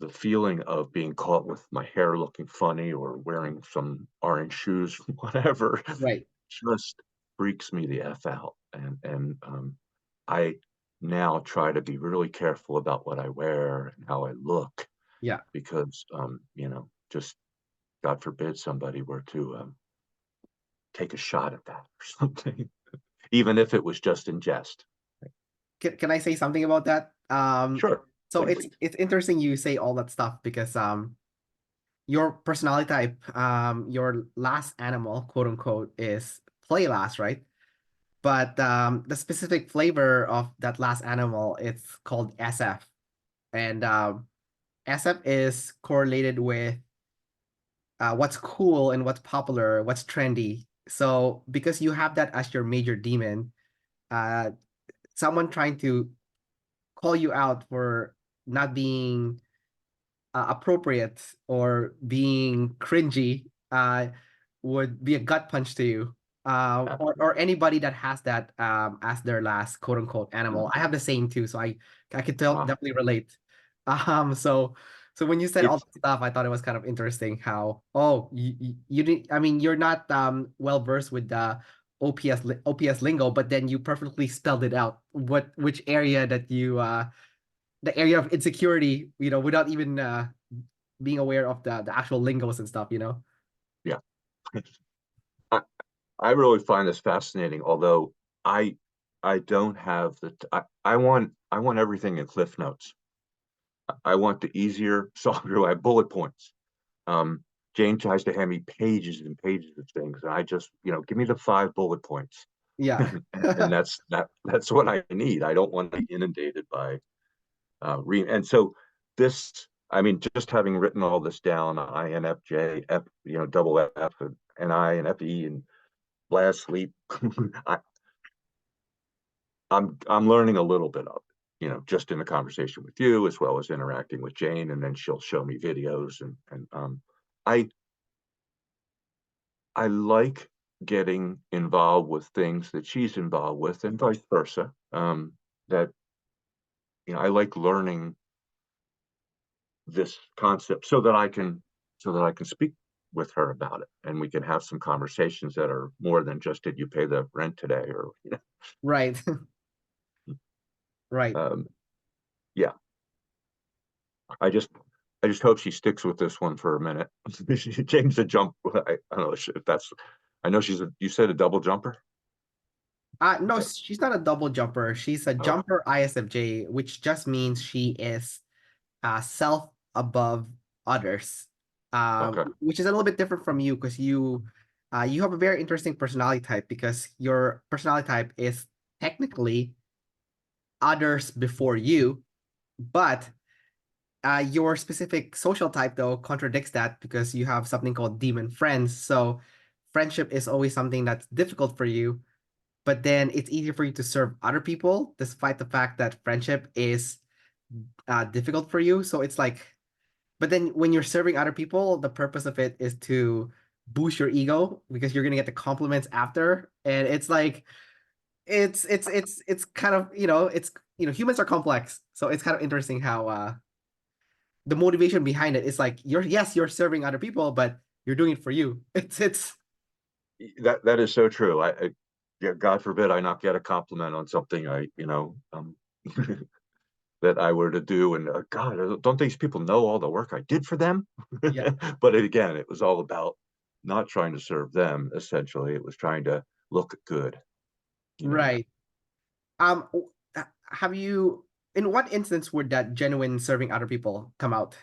the feeling of being caught with my hair looking funny or wearing some orange shoes, whatever, Right. just freaks me the F out. And I now try to be really careful about what I wear and how I look, Yeah. because just God forbid somebody were to take a shot at that or something, even if it was just in jest. Can I say something about that? Sure, So please. it's interesting you say all that stuff because your personality type, your last animal, quote unquote, is play last, right? But the specific flavor of that last animal, it's called SF. And SF is correlated with what's cool and what's popular, what's trendy. So because you have that as your major demon, uh, someone trying to call you out for not being appropriate or being cringy would be a gut punch to you. Or anybody that has that as their last quote unquote animal. I have the same too, so I could Wow. definitely relate. So when you said all It's that stuff, I thought it was kind of interesting how you didn't. I mean, you're not well versed with the OPS lingo, but then you perfectly spelled it out. Which area that you the area of insecurity, without even being aware of the actual lingos and stuff. yeah. I, I really find this fascinating, although I I don't have I want everything in Cliff Notes. I want the easier, softer. I have bullet points. Um, Jane tries to hand me pages and pages of things, and I just, give me the 5 bullet points, Yeah. and that's what I need. I don't want to be inundated by and so this. I mean, just having written all this down, INFJ, F, double F, and I, and FE, and last sleep. I, I'm learning a little bit of it, just in the conversation with you, as well as interacting with Jane, and then she'll show me videos, and I I like getting involved with things that she's involved with, and vice versa. That I like learning this concept so that I can speak with her about it, and we can have some conversations that are more than just, did you pay the rent today, or Right. Right. um, yeah. I just I just hope she sticks with this one for a minute. James the jump. I don't know if that's. I know You said a double jumper. No, she's not a double jumper. She's a Oh, jumper ISFJ, which just means she is self above others. okay. Which is a little bit different from you because you have a very interesting personality type because your personality type is technically others before you, but your specific social type though contradicts that because you have something called demon friends. So friendship is always something that's difficult for you, but then it's easier for you to serve other people despite the fact that friendship is difficult for you. So it's like, but then when you're serving other people, the purpose of it is to boost your ego because you're gonna get the compliments after, and it's like it's kind of it's humans are complex, so it's kind of interesting how the motivation behind it is like you're serving other people, but you're doing it for you. It's That is so true. Yeah, God forbid I not get a compliment on something that I were to do, and God, don't these people know all the work I did for them? yeah, But again, it was all about not trying to serve them. Essentially, it was trying to look good. You know. right. Um, have you, in what instance would that genuine serving other people come out?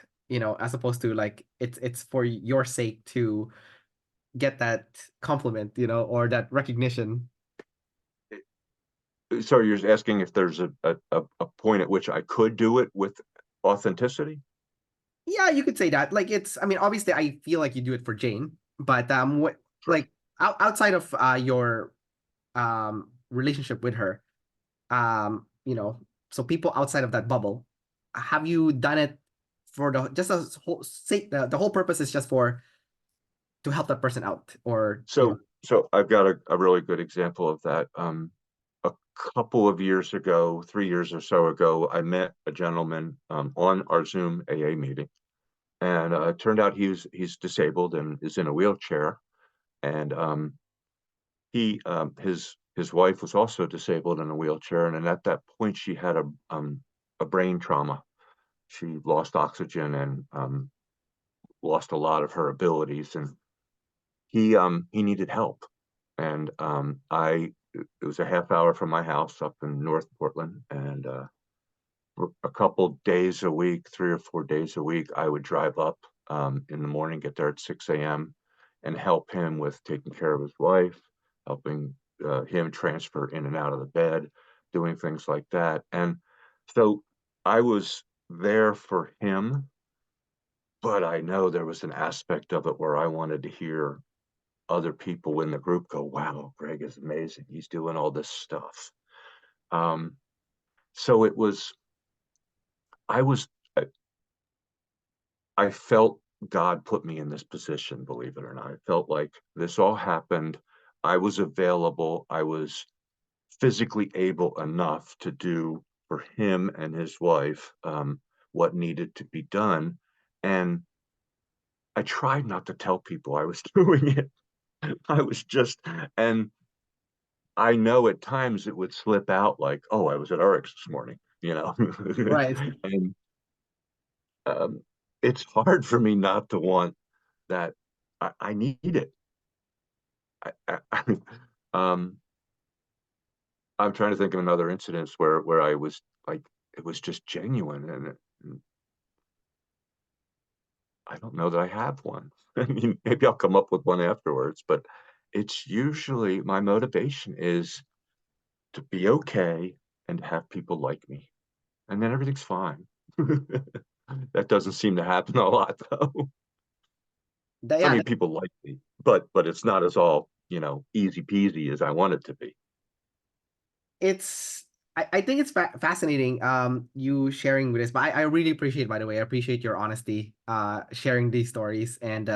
As opposed to like it's for your sake to get that compliment, or that recognition. So you're asking if there's a point at which I could do it with authenticity? Yeah, you could say that. Like I mean, obviously, I feel like you do it for Jane, but what Sure. like outside of your relationship with her, so people outside of that bubble, have you done it for the just a whole sake? The whole purpose is just for to help that person out, or So I've got a really good example of that. A couple of years ago, 3 years or so ago, I met a gentleman on our Zoom AA meeting, and it turned out he's disabled and is in a wheelchair, and his wife was also disabled in a wheelchair, and at that point she had a brain trauma. She lost oxygen and lost a lot of her abilities, and he needed help. And I it was a half hour from my house up in North Portland, and for a couple days a week, 3 or 4 days a week, I would drive up in the morning, get there at 6 a.m., and help him with taking care of his wife, helping him transfer in and out of the bed, doing things like that. And so I was there for him, but I know there was an aspect of it where I wanted to hear other people in the group go, wow, Greg is amazing. He's doing all this stuff. Um, so it was, I was, I felt God put me in this position, believe it or not. I felt like this all happened. I was available. I was physically able enough to do for him and his wife what needed to be done. And I tried not to tell people I was doing it. I was just, and I know at times it would slip out like, oh, I was at Eric's this morning, right, and um, it's hard for me not to want that. I need it. I, um, I'm trying to think of another incident where I was like, it was just genuine, and I don't know that I have one. I mean, maybe I'll come up with one afterwards, but it's usually my motivation is to be okay and have people like me, and then everything's fine. That doesn't seem to happen a lot, though. I Yeah, mean, people like me, but it's not as all, easy peasy as I want it to be. it's I think it's fascinating you sharing with this, but I really appreciate, by the way, I appreciate your honesty sharing these stories. And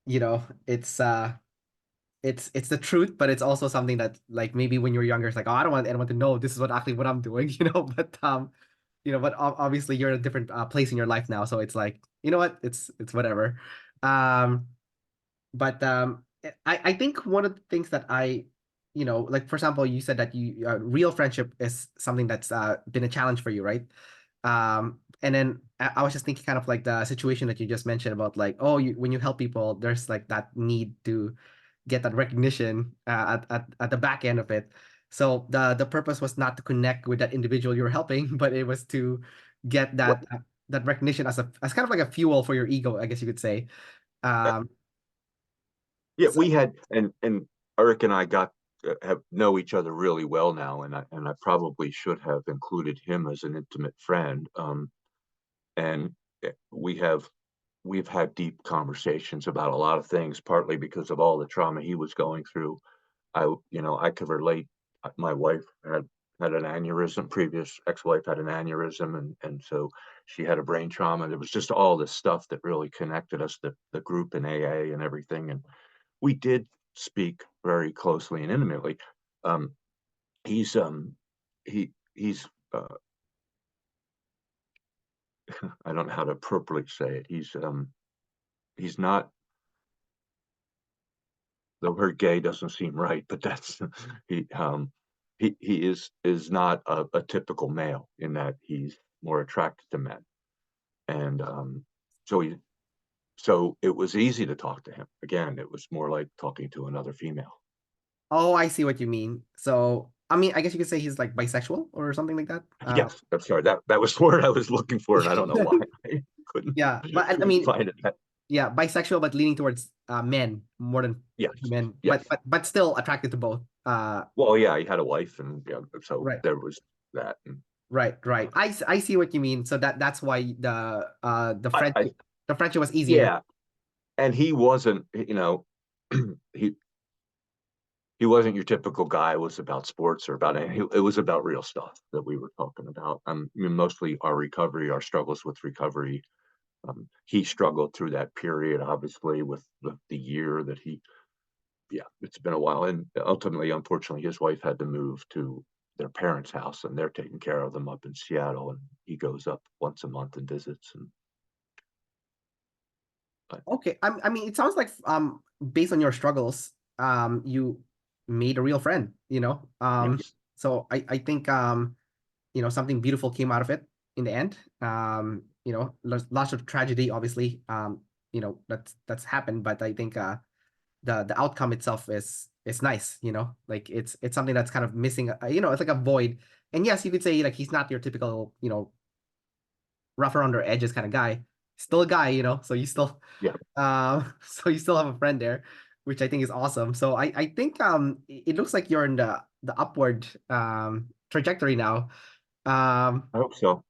you know it's it's the truth, but it's also something that, like, maybe when you're younger, it's like, oh, I don't want anyone to know this is what I'm doing, but but obviously you're in a different place in your life now, so it's like, what, it's whatever. um but I think one of the things that like, for example, you said that you real friendship is something that's been a challenge for you, right? And then I was just thinking, kind of like the situation that you just mentioned about, like, oh, when you help people, there's like that need to get that recognition at the back end of it. So the purpose was not to connect with that individual you're helping, but it was to get What? that recognition as kind of like a fuel for your ego, I guess you could say. Um, Yeah, so we had and Eric and I got have know each other really well now, and I probably should have included him as an intimate friend. And we've had deep conversations about a lot of things, partly because of all the trauma he was going through. I could relate. My wife had an aneurysm. Previous ex-wife had an aneurysm, and so she had a brain trauma. There was just all this stuff that really connected us, the group in AA and everything, and we did speak very closely and intimately. Um, he's he's I don't know how to appropriately say it. He's not, the word gay doesn't seem right, but that's he he is not a typical male in that he's more attracted to men, and so he so it was easy to talk to him. Again, it was more like talking to another female. Oh, I see what you mean. So, I mean, I guess you could say he's like bisexual or something like that. Yes, I'm sorry, that was the word I was looking for, and I don't know why I couldn't Yeah, but I couldn't mean, find it. yeah, bisexual, but leaning towards men more than Yes, women, but yes. still attracted to both. Well, yeah, he had a wife, and so Right, there was that. And right. I see what you mean. So that's why I the friendship was easier. yeah, and he wasn't, he he wasn't your typical guy. It was about sports or about anything. It was about real stuff that we were talking about. I mean, mostly our recovery, our struggles with recovery. He struggled through that period, obviously, with the year that yeah, it's been a while. And ultimately, unfortunately, his wife had to move to their parents' house, and they're taking care of them up in Seattle. And he goes up once a month and visits. And but Okay, I mean, it sounds like based on your struggles, you made a real friend. yes, So I think something beautiful came out of it in the end. Lots of tragedy, obviously. That's happened, but I think the outcome itself is nice. Like, it's something that's kind of missing. It's like a void. And yes, you could say, like, he's not your typical rough around the edges kind of guy. Still a guy, so you still yeah. so you still have a friend there, which I think is awesome. So I think it looks like you're in the upward trajectory now. Um, I hope so.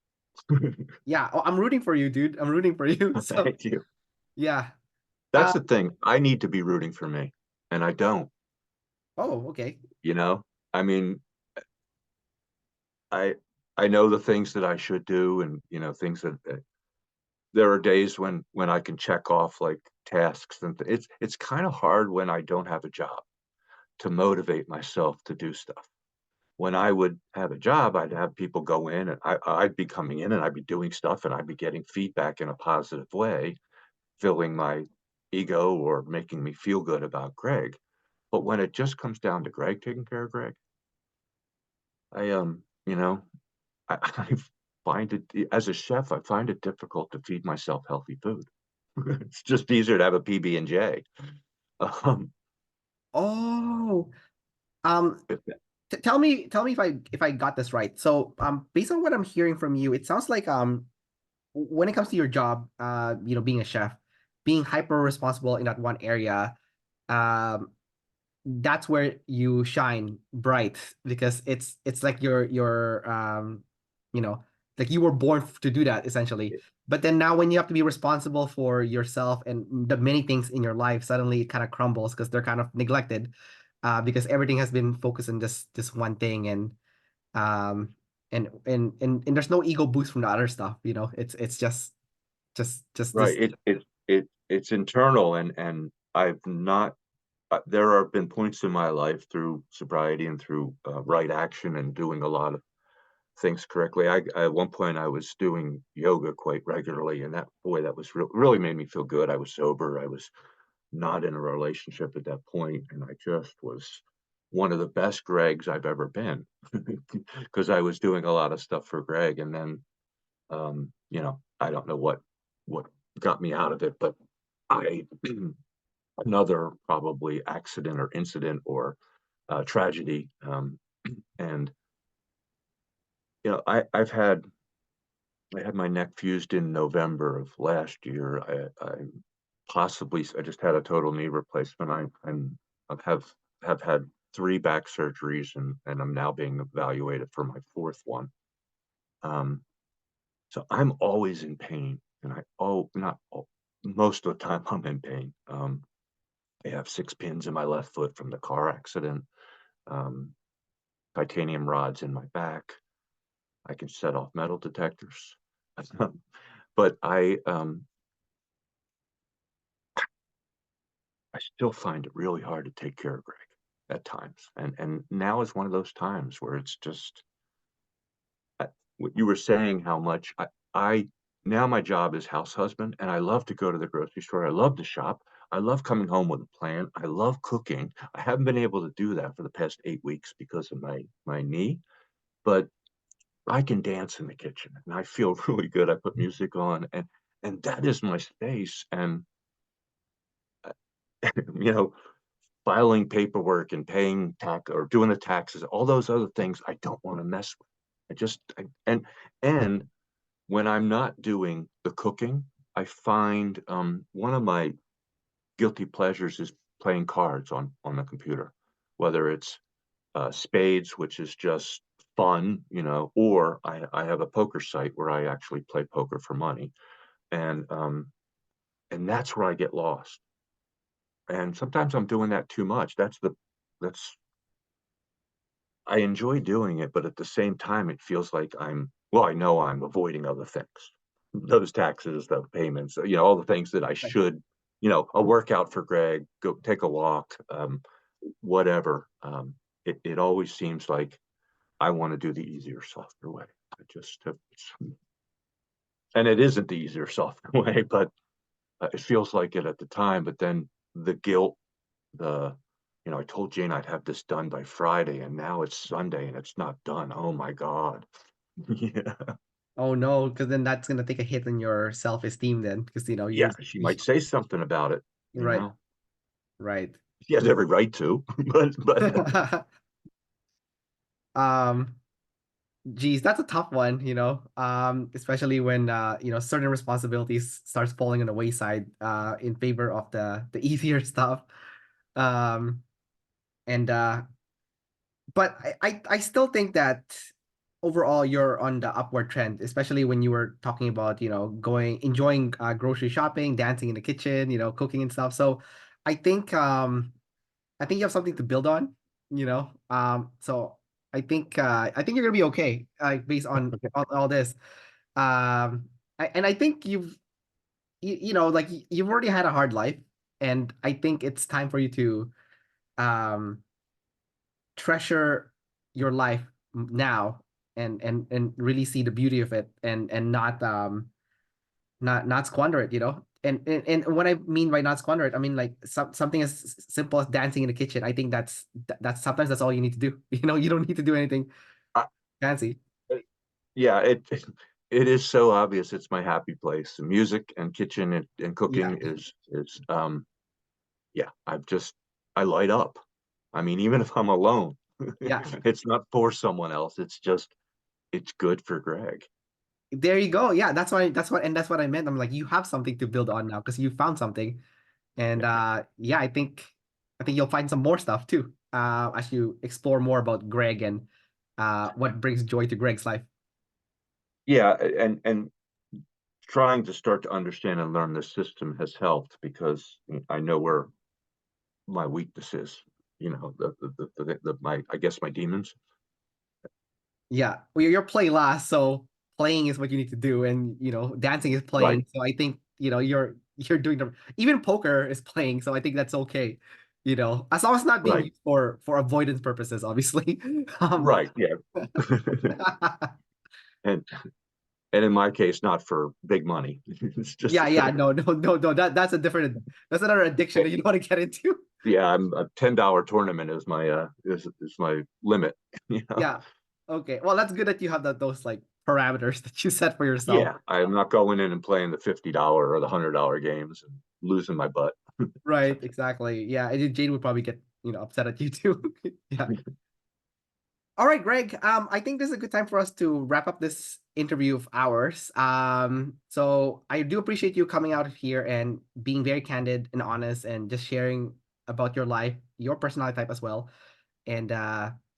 yeah, oh, I'm rooting for you, dude. I'm rooting for you. So Thank you. yeah. That's Uh, the thing. I need to be rooting for me, and I don't. oh, okay. You know, I mean, I I know the things that I should do, and things that there are days when I can check off like tasks, and it's kind of hard when I don't have a job to motivate myself to do stuff. When I would have a job, I'd have people go in, and I'd be coming in, and I'd be doing stuff, and I'd be getting feedback in a positive way, filling my ego or making me feel good about Greg. But when it just comes down to Greg taking care of Greg, I I find it, as a chef, I find it difficult to feed myself healthy food. It's just easier to have a PB and J. Um, Oh, um, Tell me if I got this right. So, based on what I'm hearing from you, it sounds like when it comes to your job, being a chef, being hyper responsible in that one area, um, that's where you shine bright because it's like you know, like you were born to do that essentially. But then now when you have to be responsible for yourself and the many things in your life, suddenly it kind of crumbles because they're kind of neglected, because everything has been focused on this one thing um and there's no ego boost from the other stuff, it's just Right. this. It's internal, and I've not. There have been points in my life through sobriety and through right action and doing a lot of things correctly. At one point I was doing yoga quite regularly, and that was really made me feel good. I was sober. I was not in a relationship at that point, and I just was one of the best Gregs I've ever been because I was doing a lot of stuff for Greg, and then I don't know what got me out of it, but I another probably accident or incident or tragedy, and I had my neck fused in November of last year. I just had a total knee replacement. I have had three back surgeries, and I'm now being evaluated for my fourth one. Um, so I'm always in pain, and not all, most of the time I'm in pain. I have 6 pins in my left foot from the car accident, um, titanium rods in my back. I can set off metal detectors. But I still find it really hard to take care of Greg at times. And now is one of those times where it's just what you were saying, how much I now my job is house husband, and I love to go to the grocery store. I love to shop. I love coming home with a plan. I love cooking. I haven't been able to do that for the past 8 weeks because of my knee, but I can dance in the kitchen and I feel really good. I put music on, and that is my space. And you know, filing paperwork and paying tax or doing the taxes, all those other things I don't want to mess with. And when I'm not doing the cooking, I find one of my guilty pleasures is playing cards on the computer, whether it's spades, which is just fun, or I have a poker site where I actually play poker for money, and that's where I get lost. And sometimes I'm doing that too much. That's I enjoy doing it, but at the same time, it feels like I know I'm avoiding other things, those taxes, the payments, all the things that I Right. should, a workout for Greg, go take a walk, whatever. It always seems like I want to do the easier, softer way. I just have, and it isn't the easier, softer way, but it feels like it at the time. But then the guilt, the I told Jane I'd have this done by Friday, and now it's Sunday and it's not done. Oh my God. Yeah. Oh no, because then that's gonna take a hit on your self-esteem then, because Yeah, she might say something about it, you right, know. right. She has every right to, but um geez, that's a tough one, especially when certain responsibilities starts falling on the wayside in favor of the easier stuff. Um and But I still think that overall you're on the upward trend, especially when you were talking about, enjoying grocery shopping, dancing in the kitchen, cooking and stuff. So I think um I think you have something to build on, so I think you're gonna be okay, based on all this. And I think like you've already had a hard life, and I think it's time for you to um treasure your life now, and really see the beauty of it, and not squander it, and what I mean by not squander it, I mean like something as simple as dancing in the kitchen. I think that's sometimes that's all you need to do. You don't need to do anything I, fancy. yeah, it is so obvious. It's my happy place. The music and kitchen and Yeah. cooking is yeah. I light up. I mean, even if I'm alone. Yeah, It's not for someone else. It's just it's good for Greg. there you go. Yeah, that's what I meant. I'm like, you have something to build on now because you found something. And Yeah. yeah, I think you'll find some more stuff too, as you explore more about Greg and what brings joy to Greg's life. Yeah, and trying to start to understand and learn the system has helped because I know where my weakness is. My I guess my demons. Yeah, well, you're playing last, so playing is what you need to do, and dancing is Right, playing. So I think you're doing the even poker is playing. So I think that's okay. As long as it's not being right, used for avoidance purposes, obviously. Um, right. Yeah, and and in my case, not for big money. It's just yeah, yeah, no, no, no, no. That's another addiction that you don't want to get into. yeah. I'm a $10 tournament is my is my limit. You know. Yeah. Okay. Well, that's good that you have those like parameters that you set for yourself. Yeah, I'm not going in and playing the $50 or the $100 games and losing my butt. Right. Exactly. Yeah. And Jane would probably get, upset at you too. Yeah. All right, Greg. I think this is a good time for us to wrap up this interview of ours. So I do appreciate you coming out here and being very candid and honest and just sharing about your life, your personality type as well. And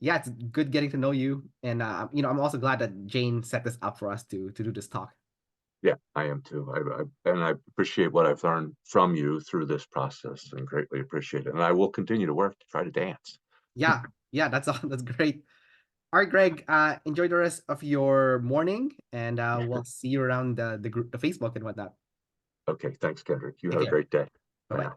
yeah, it's good getting to know you. And I'm also glad that Jane set this up for us to do this talk. Yeah, I am too. And I appreciate what I've learned from you through this process and greatly appreciate it. And I will continue to work to try to dance. Yeah, yeah, that's all. That's great. All right, Greg. Enjoy the rest of your morning, and we'll see you around the group, the Facebook and whatnot. Okay, thanks, Kendrick. You Take have a care. great day. Bye Bye bye. now.